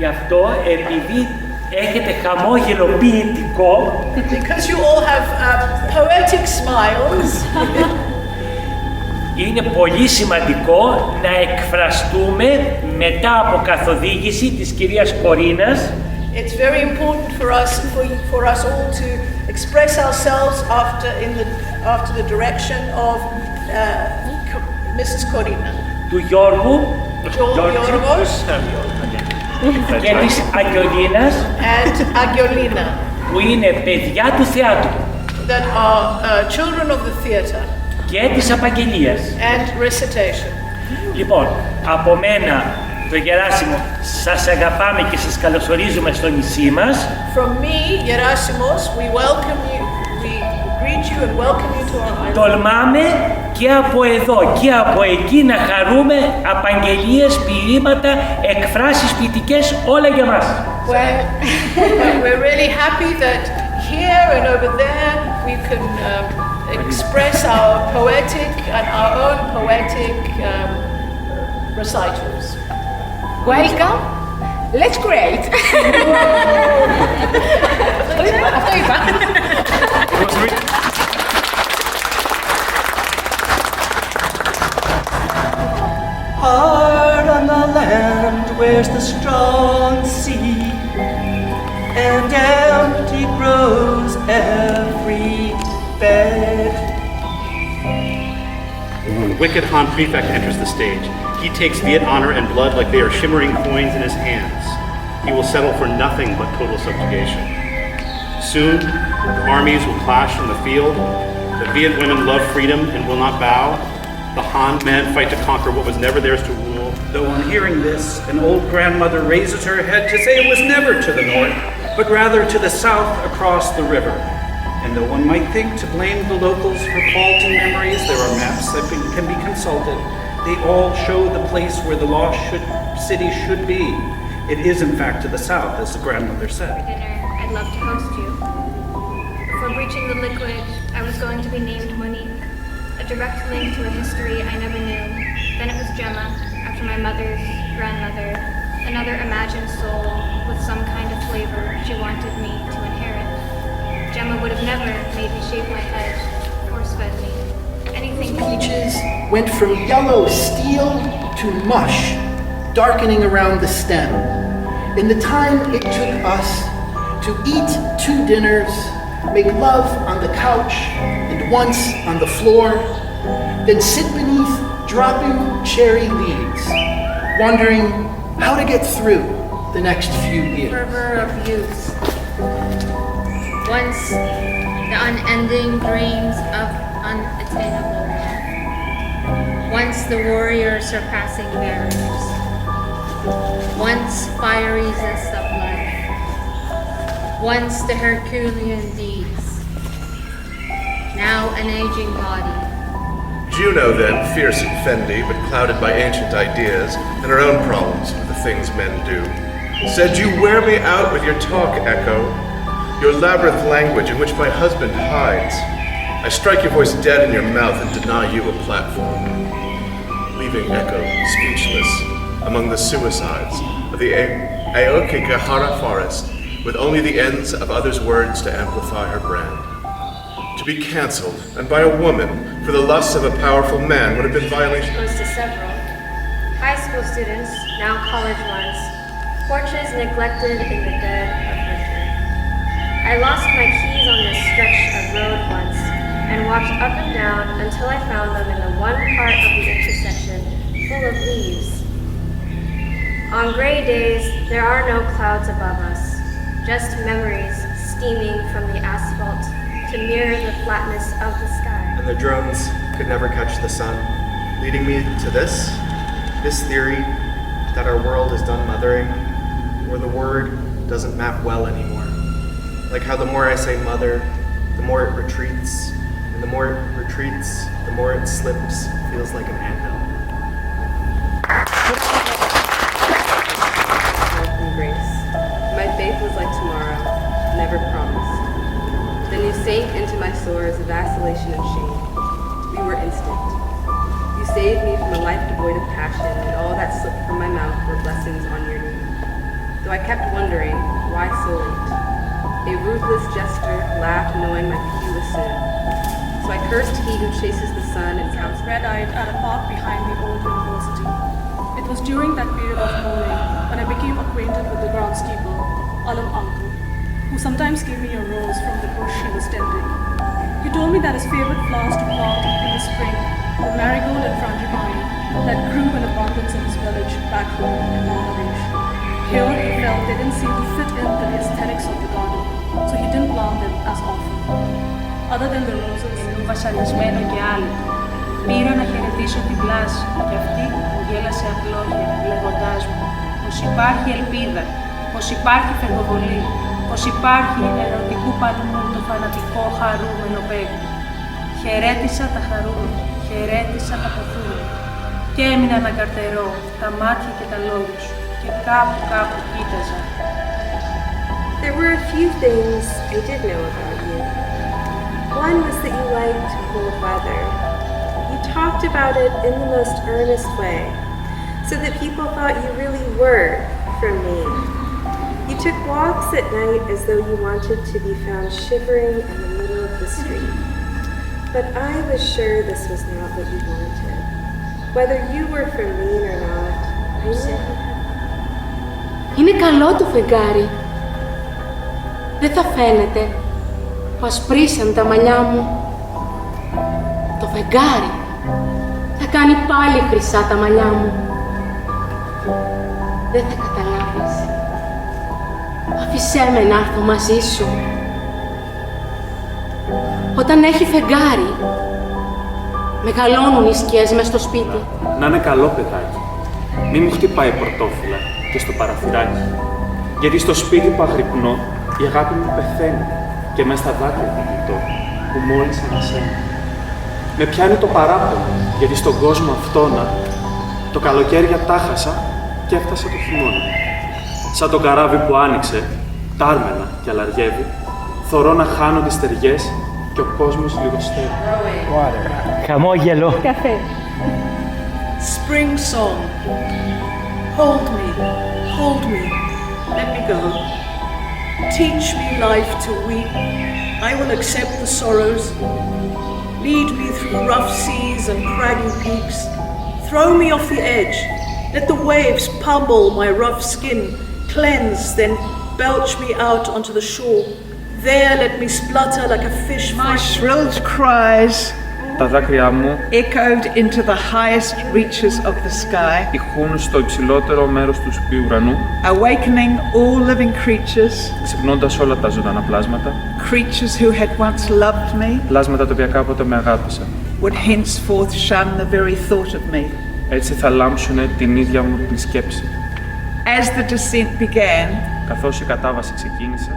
Γι' αυτό, επειδή έχετε χαμόγελο ποιητικό, because you all have poetic smiles, είναι πολύ σημαντικό να εκφραστούμε μετά από καθοδήγηση της κυρίας Κορίνας. It's very important for us all to express ourselves after the direction of Mrs. Κορίνα. Του Γιώργου, Γιώργος και της Αγγιολίνας, and Αγγιολίνα, που είναι παιδιά του θεάτρου that are children of the theatre και της απαγγελίας. and recitation. Λοιπόν, από μένα, το Γεράσιμο, σας αγαπάμε και σας καλωσορίζουμε στο νησί μας. From me, Gerasimos, we welcome you, we greet you and welcome you to our island. Τολμάμε και από εδώ και από εκεί να χαρούμε απαγγελίες, ποίηματα, εκφράσεις ποιητικές, όλα για μας. We're really happy that here and over there we can express our poetic and our own poetic recitals. Welcome. Let's create. Αυτό είπα. Hard on the land where's the strong sea, and empty grows every bed. When the wicked Han Prefect enters the stage, he takes Viet honor and blood like they are shimmering coins in his hands. He will settle for nothing but total subjugation. Soon, the armies will clash in the field. The Viet women love freedom and will not bow. The Han men fight to conquer what was never theirs to rule. Though on hearing this, an old grandmother raises her head to say it was never to the north, but rather to the south across the river. And though one might think to blame the locals for faulty memories, there are maps that can be consulted. They all show the place where the lost city should be. It is in fact to the south, as the grandmother said. For dinner, I'd love to host you. Before breaching the liquid, I was going to be named Monique, a direct link to a history I never knew. Then it was Gemma, after my mother's grandmother, another imagined soul with some kind of flavor she wanted me to inherit. Gemma would have never made me shave my head, force-fed me. Anything Peaches went from yellow steel to mush, darkening around the stem. In the time it took us to eat 2 dinners, make love on the couch and once on the floor, then sit beneath dropping cherry leaves, wondering how to get through the next few years. fervor of youth. Once the unending dreams of unattainable love. Once the warrior surpassing barriers. Once fiery zest of life. Once the Herculean deeds. Now an aging body. Juno then, fierce and fendy, but clouded by ancient ideas and her own problems with the things men do, said, "You wear me out with your talk, Echo, your labyrinth language in which my husband hides. I strike your voice dead in your mouth and deny you a platform," leaving Echo speechless among the suicides of the Aokigahara forest, with only the ends of others' words to amplify her brand. To be cancelled, and by a woman, for the lusts of a powerful man would have been violation. Close to several. High school students, now college ones. Porches neglected in the dead of winter. I lost my keys on this stretch of road once, and walked up and down until I found them in the one part of the intersection full of leaves. On gray days, there are no clouds above us, just memories steaming from the asphalt to mirror the flatness of the sky. And the drones could never catch the sun, leading me to this theory that our world is done mothering, where the word doesn't map well anymore. Like how the more I say mother, the more it retreats, and the more it retreats, the more it slips, feels like an anthill. And grace. My faith was like tomorrow, never promised. Then you sank into my sores of vacillation and shame. We were instant. You saved me from a life devoid of passion, and all that slipped from my mouth were blessings on your knee. though I kept wondering, why so late? A ruthless jester laughed, knowing my cue was soon. So I cursed he who chases the sun and counts red-eyed at a park behind the old university. It was during that period of mourning when I became acquainted with the groundskeeper, uncle, who sometimes gave me a rose from the bush he was tending. He told me that his favorite flowers to plant in the spring were marigold and frangipani that grew in abundance in his village back home in Bangladesh. Here he felt they didn't seem to fit into the aesthetics of the garden, so he didn't plant them as often. Other than the roses, βασανισμένο και άλλο. Πήρα να χαιρετήσω την πλάση και αυτή μου γέλασε απλόχια, λέγοντάς μου πως υπάρχει ελπίδα, πως υπάρχει φεργοβολή, πως υπάρχει ερωτικού παλμού το φανατικό χαρούμενο παιδί. Χαιρέτησα τα χαρούμενα, χαιρέτησα τα ποθούμενα και έμεινα να καρτερώ τα μάτια και τα λόγια σου και κάπου κοίταζα. There were a few things I did know about you. One was that you liked cold weather. You talked about it in the most earnest way, so that people thought you really were from Maine. You took walks at night as though you wanted to be found shivering in the middle of the street. But I was sure this was not what you wanted. Whether you were from Maine or not, I knew. Είναι καλό το φεγγάρι. Δεν θα φαίνεται που ασπρίσαν τα μαλλιά μου. Το φεγγάρι θα κάνει πάλι χρυσά τα μαλλιά μου. Δεν θα καταλάβεις. Άφησέ με να έρθω μαζί σου. Όταν έχει φεγγάρι, μεγαλώνουν οι σκιές μες στο σπίτι. Να είναι καλό παιδάκι. Μη μου χτυπάει πορτόφυλλα και στο παραθυράκι. Γιατί στο σπίτι που αγρυπνώ, η αγάπη μου πεθαίνει και μες στα δάκρυα την κοιτώ, που μόλις ανασένει. Με πιάνει το παράπονο, γιατί στον κόσμο αυτόνα το καλοκαίρια τάχασα και έφτασε το χειμώνα. Σαν το καράβι που άνοιξε, τάρμενα και αλαργεύει, θωρώ να χάνω τις στεριές και ο κόσμος λιγοστεύει. Χαμόγελο. Καφέ. Spring song. Hold me, let me go. Teach me life to weep. I will accept the sorrows. Lead me through rough seas and craggy peaks. Throw me off the edge. Let the waves pummel my rough skin. Cleanse, then belch me out onto the shore. There let me splutter like a fish. My shrilled cries τα δάκρυά μου echoed into the highest reaches of the sky, ηχούν στο υψηλότερο μέρος του ουρανού, awakening all living creatures, ξυπνώντας όλα τα ζωντανά πλάσματα, creatures who had once loved me, πλάσματα τα οποία κάποτε με αγάπησαν, would henceforth shun the very thought of me. Έτσι θα λάμψουνε την ίδια μου την σκέψη. As the descent began, καθώς η κατάβαση ξεκίνησε,